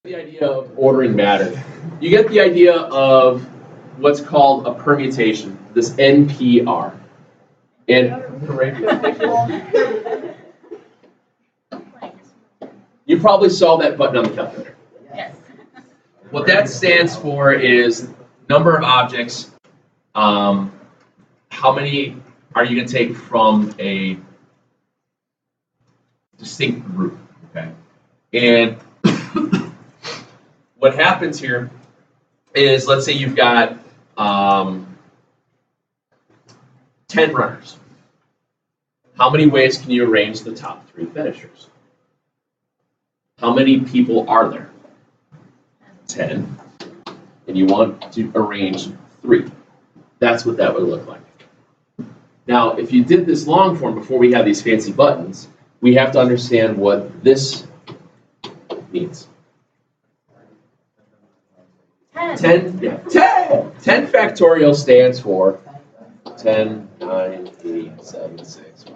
The idea of ordering matter. You get the idea of what's called a permutation, this NPR. And you probably saw that button on the calculator. Yes. What that stands for is number of objects. How many are you going to take from a distinct group? Okay. And what happens here is, let's say you've got 10 runners. How many ways can you arrange the top 3 finishers? How many people are there? 10. And you want to arrange 3. That's what that would look like. Now, if you did this long form before we have these fancy buttons, we have to understand what this means. 10 factorial stands for 10, 9, 8, 7, 6, 5,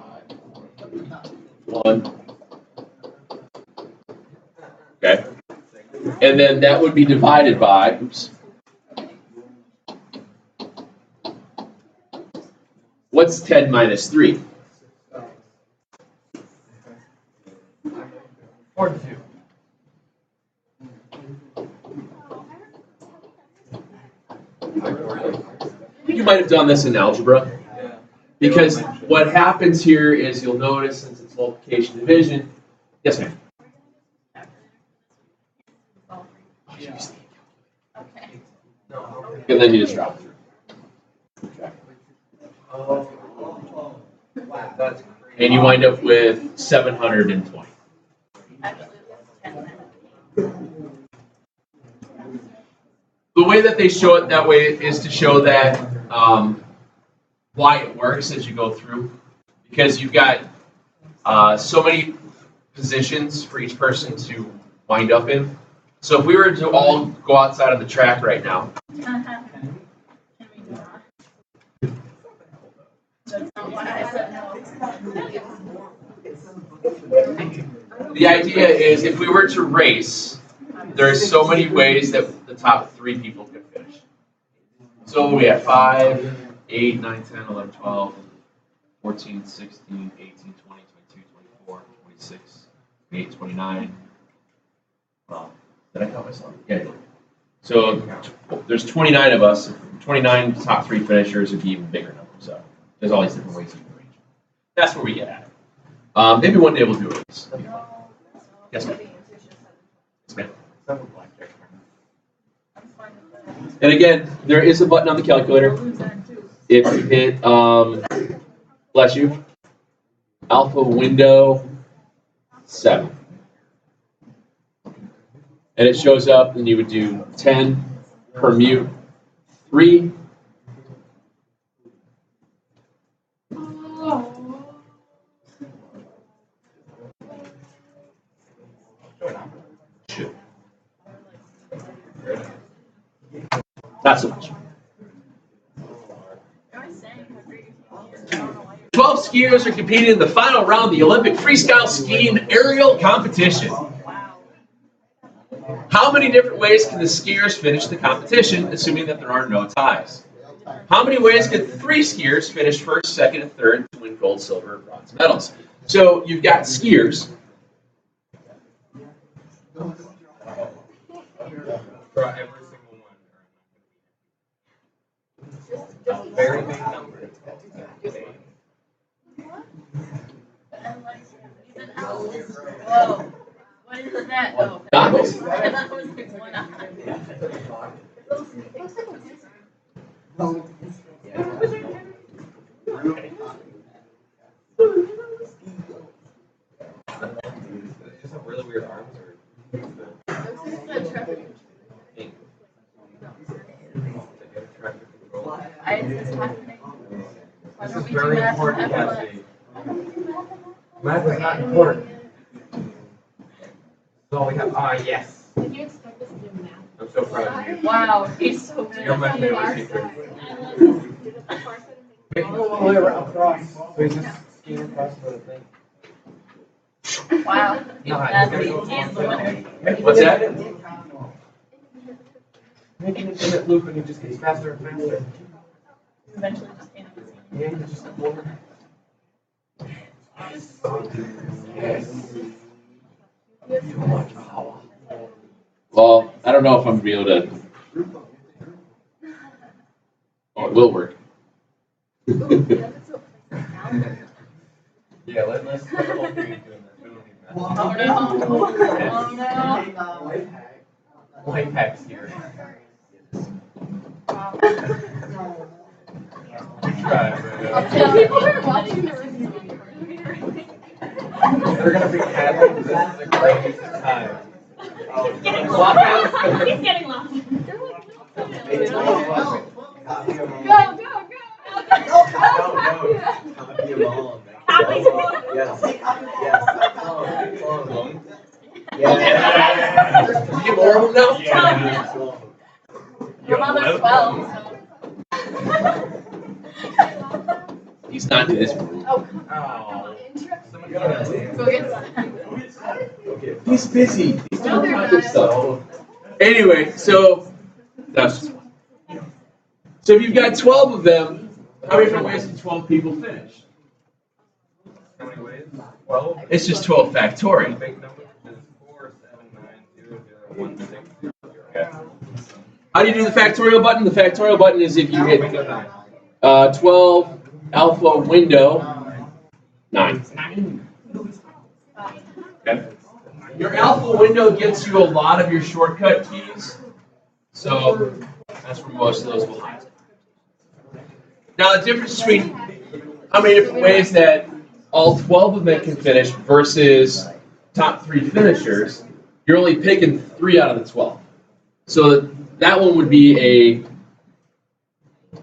4, 3, 2, 1. Okay? And then that would be divided by, oops. What's 10 minus 3? 42. You might have done this in algebra, because what happens here is you'll notice, since it's multiplication division. Yes, ma'am. Okay. And then you just drop it through. Okay. And you wind up with 720. The way that they show it that way is to show that why it works as you go through, because you've got so many positions for each person to wind up in. So if we were to all go outside of the track right now, Can we not? That's not why I said no. the idea is if we were to race, there's so many ways that the top 3 people could finish. So we have 5, 8, 9, 10, 11, 12, 14, 16, 18, 20, 22, 24, 26, 28, 29. Did I count myself? Yeah, I did. So there's 29 of us. 29 top 3 finishers would be even bigger number. So there's all these different ways you can arrange it. That's where we get at it. Maybe one day we'll do it. Yes, ma'am. Yes, ma'am. And again, there is a button on the calculator. If you hit, bless you, alpha window 7. And it shows up, and you would do 10, permute 3. Not so much. 12 skiers are competing in the final round of the Olympic freestyle skiing aerial competition. How many different ways can the skiers finish the competition, assuming that there are no ties? How many ways could 3 skiers finish first, second, and third to win gold, silver, and bronze medals? So you've got skiers. Every single one. Very big number. Whoa. What is that? Oh. Goggles. I thought it was like one eye. Just have really weird arms, or It's happening. this is very important, Cassie. Math is not important. So we have, yes. Did you expect us to do math? I'm so proud of you. Wow, he's so good. You're my favorite teacher. Wait, go all the way around across. So he's just skiing across the thing. Wow. No, That's the winner. What's that? Make an infinite loop and it just gets faster and faster. Eventually just can't see. Yeah, you just more. Well, I don't know if I'm gonna be able to. Oh, it will work. Yeah, let's the whole thing doing this. We don't need Oh that. no. Oh no. Life hacks here. Try, People are watching the review. They're gonna be happy. This is the greatest time. He's getting Walk lost. out. He's getting lost. It's all about copy them all. Go, go, go. Copy them all. Copy them all. Yes. Yes. Clone them. Yeah. You have more of them now? Yeah. Your mother's 12, so. He's not in this room. Oh, Oh. Someone go get some. He's busy. He's No, doing they're other not. stuff. Anyway, so that's just one. So if you've got 12 of them, how many different ways can 12 people finish? How many ways? 12. It's just 12 factorial. Big number is 4, 7, 9, 0, 0, 1, 6, 0. Okay. How do you do the factorial button? The factorial button is if you hit Window 9. 12 alpha window 9. Okay. Your alpha window gets you a lot of your shortcut keys, so that's where most of those will hide. Now the difference between how many different ways that all 12 of them can finish versus top 3 finishers, you're only picking 3 out of the 12. So that one would be a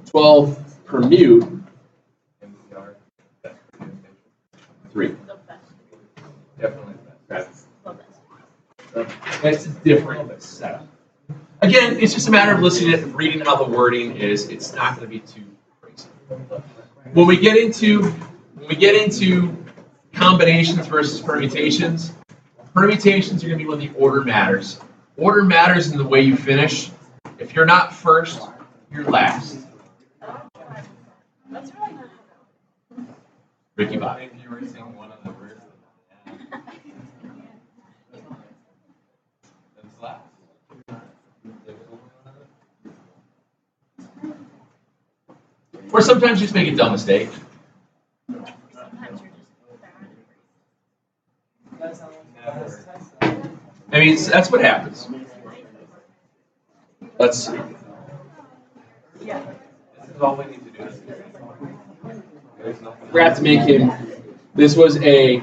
12 permute 3. Definitely. That's a different setup. Again, it's just a matter of listening and reading how the wording is. It's not going to be too crazy. When we get into combinations versus permutations, permutations are going to be when the order matters. Order matters in the way you finish. If you're not first, you're last. That's really not. Ricky Bobby. If you were seeing one of the words, that's last. Or sometimes you just make a dumb mistake. Sometimes you're just Never. I mean, that's what happens. Let's see. Yeah. This is all we need to do. There's nothing. We have to make him. This was a.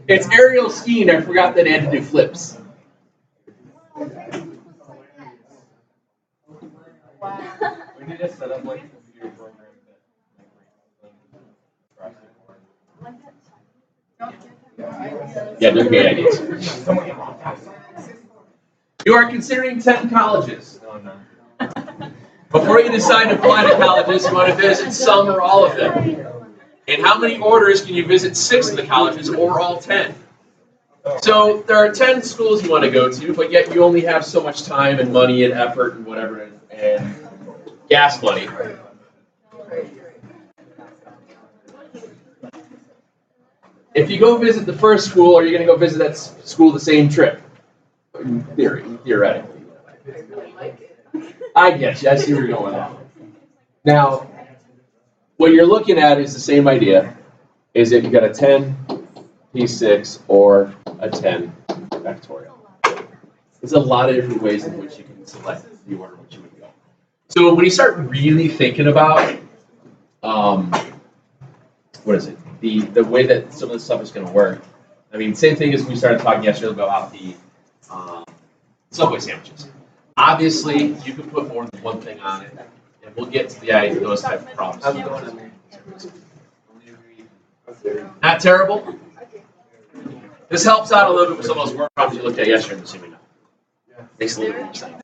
It's aerial skiing. I forgot that I had to do flips. We need to set up like a computer program that Yeah, they're great ideas. Someone get locked out. You are considering 10 colleges. No, no. Before you decide to apply to colleges, you want to visit some or all of them. In how many orders can you visit 6 of the colleges or all 10? So there are 10 schools you want to go to, but yet you only have so much time and money and effort and whatever and gas money. If you go visit the first school, are you going to go visit that school the same trip? In theory, theoretically. I get you. I see where you're going with that. Now, what you're looking at is the same idea. Is if you got a 10 P6 or a 10 factorial. There's a lot of different ways in which you can select the order in which you would go. So when you start really thinking about, what is it? The way that some of this stuff is going to work. I mean, same thing as we started talking yesterday about the Subway sandwiches. Obviously, you can put more than one thing on it, and we'll get to those type of problems. Not terrible. This helps out a little bit with some of those work problems you looked at yesterday, I'm assuming. Makes a little bit more sense.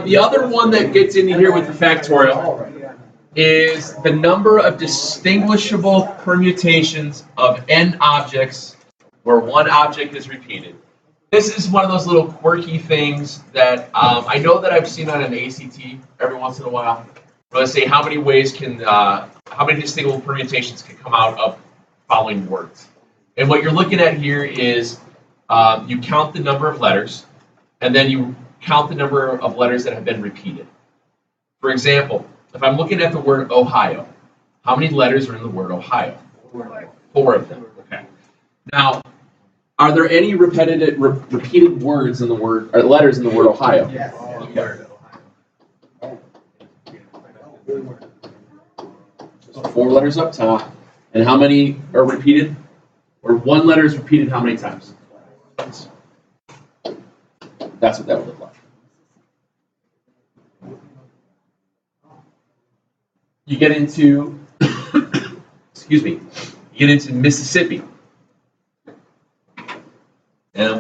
The other one that gets into here with the factorial is the number of distinguishable permutations of n objects where one object is repeated. This is one of those little quirky things that I know that I've seen on an ACT every once in a while. Let's say how many ways can, how many distinguishable permutations can come out of following words. And what you're looking at here is you count the number of letters, and then you count the number of letters that have been repeated. For example, if I'm looking at the word Ohio, how many letters are in the word Ohio? 4 of them. Okay. Now, are there any repeated words in the word, or letters in the word Ohio? Yes. Okay. So 4 letters up top, and how many are repeated? Or 1 letter is repeated how many times? Twice. That's what that would look like. You get into, excuse me, you get into Mississippi. Mississippi. There's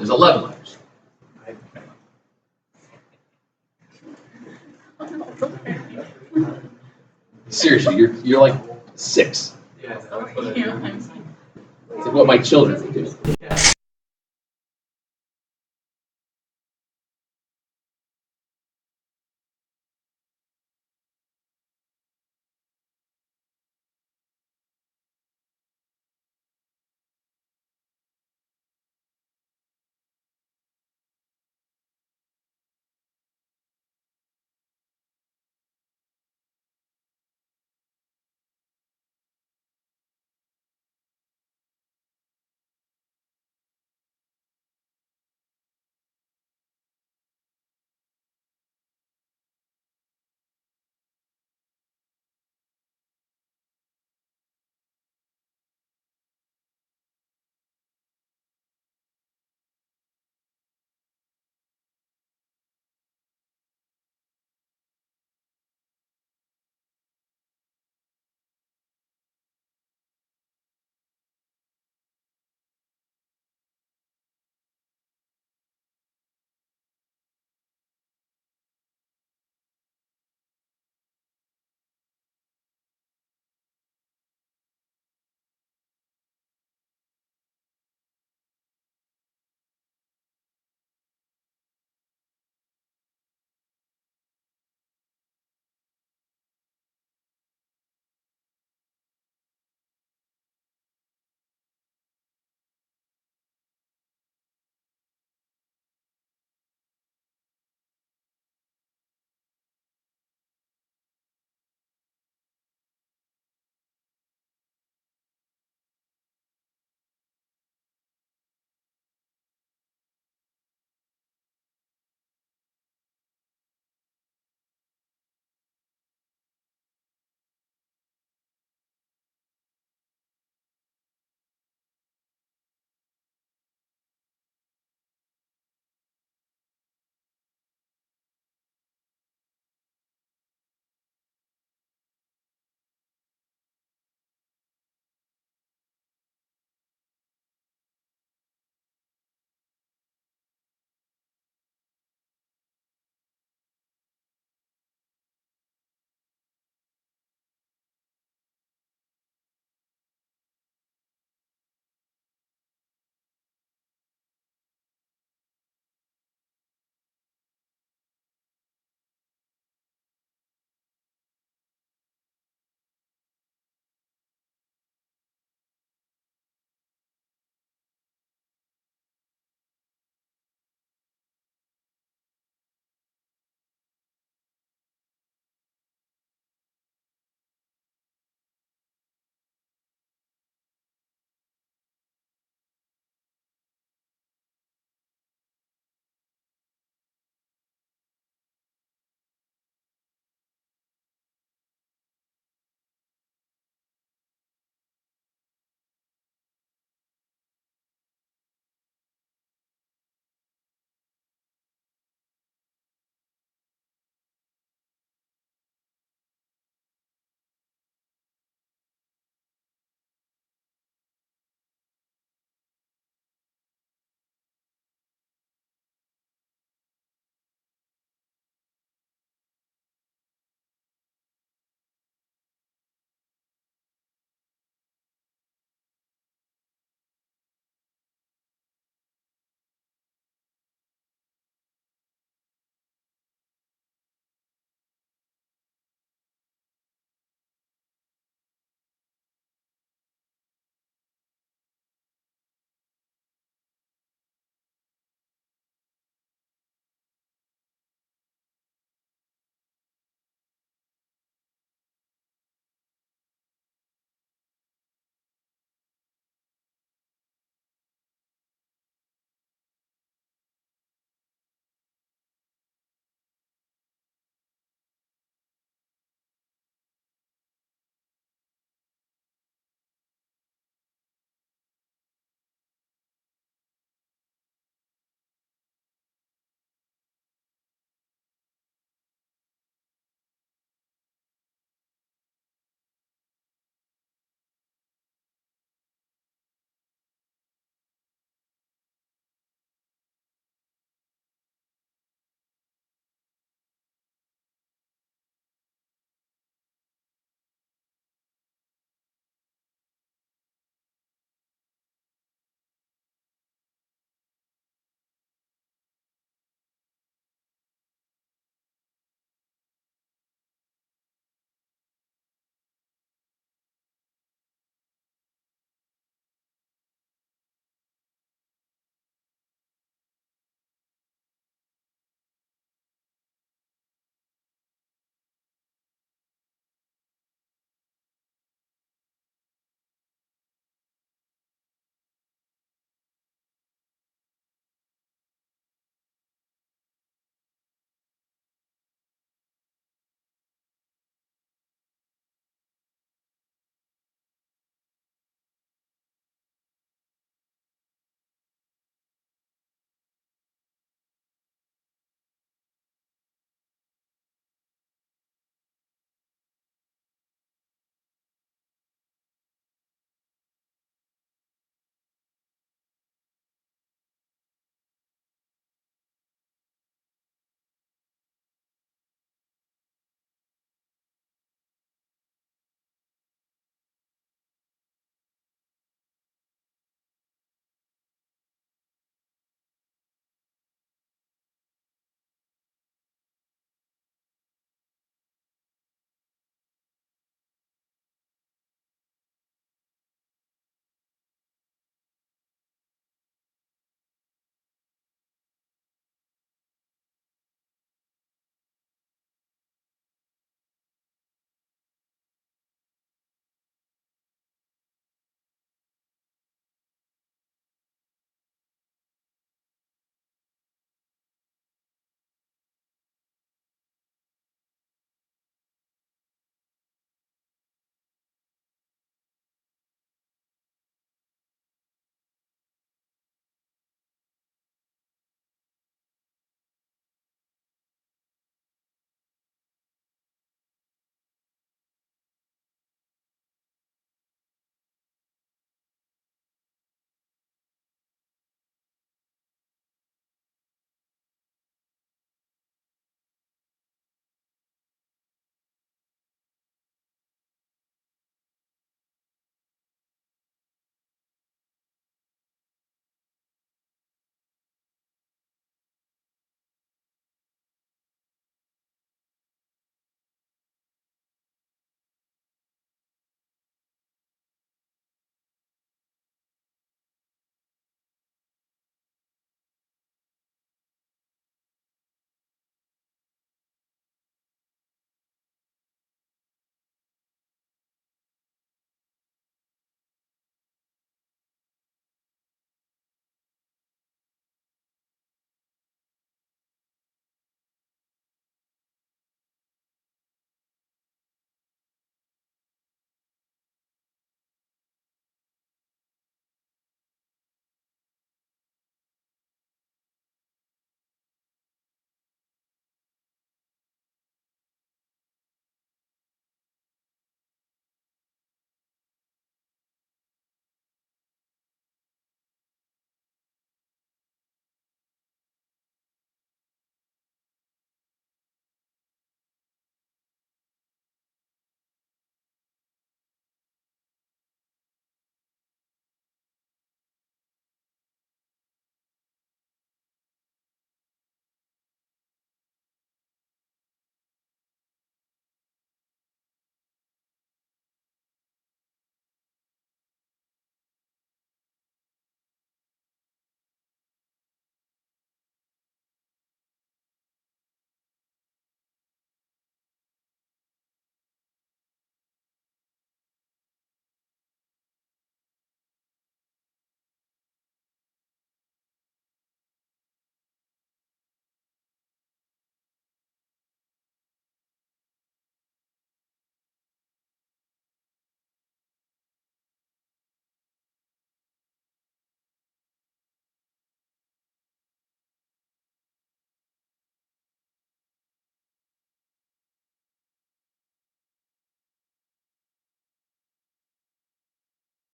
11 letters. Seriously, you're like 6. Yes, So cute. It's like what my children are doing.